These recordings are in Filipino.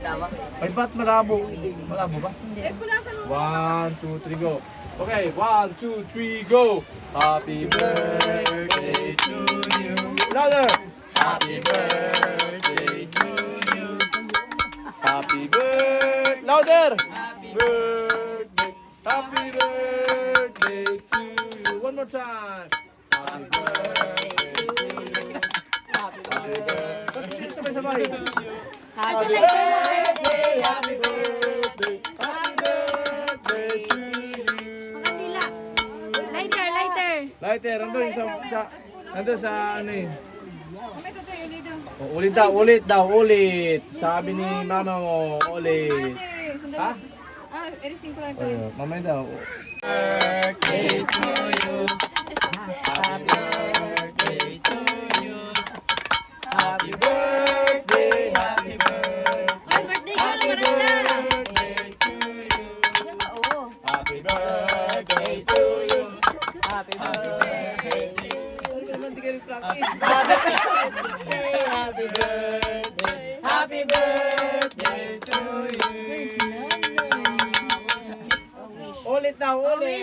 Ay, ba't malabo? Malabo ba? Eh, kung nasa loob. 1, 2, 3, go. Okay, 1, 2, 3, go. Happy birthday to you. Louder. Happy birthday to you. Happy birthday. Louder. Happy birthday. Happy birthday to you. One more time. Happy birthday to you. Happy birthday. Sabay-sabay. Happy birthday. Happy birthday. Happy birthday to you. Kandila. Lighter, lighter. Lighter, nandun sa ano eh. May totoo yun dito. Oh, ulit daw. Sabi ni mama mo, ulit. Ha? Ah, erising ko lang ito. Mamaya daw. Birthday to you. Happy birthday to you. Happy birthday, happy birthday. Ay, birthday ko lang, Happy maranda. birthday to you. Oo. Happy birthday to you. Happy birthday. Happy birthday. Happy birthday to you. Ulit daw, ulit.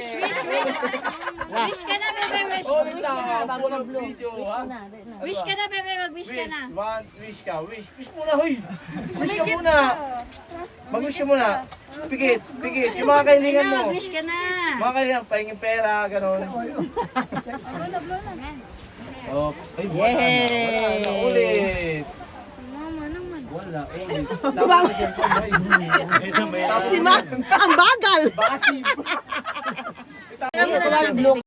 Wish ka na, bebe, wish. Ulit daw. Pulang video, ha? Wish ka na, bebe, mag-wish ka na. Wish ka. Wish muna, hoy. Wish ka muna. Mag-wish ka muna. Pigit. Yung mga kailangan mo. Mag-wish ka na. Mga kailangan, pahingin pera, gano'n. Oh, ay, wala na. Ulit. Mama naman. Wala, ulit. Tapos yung kamay. Si Ma, ang bagal! Baka si... Ano na lang,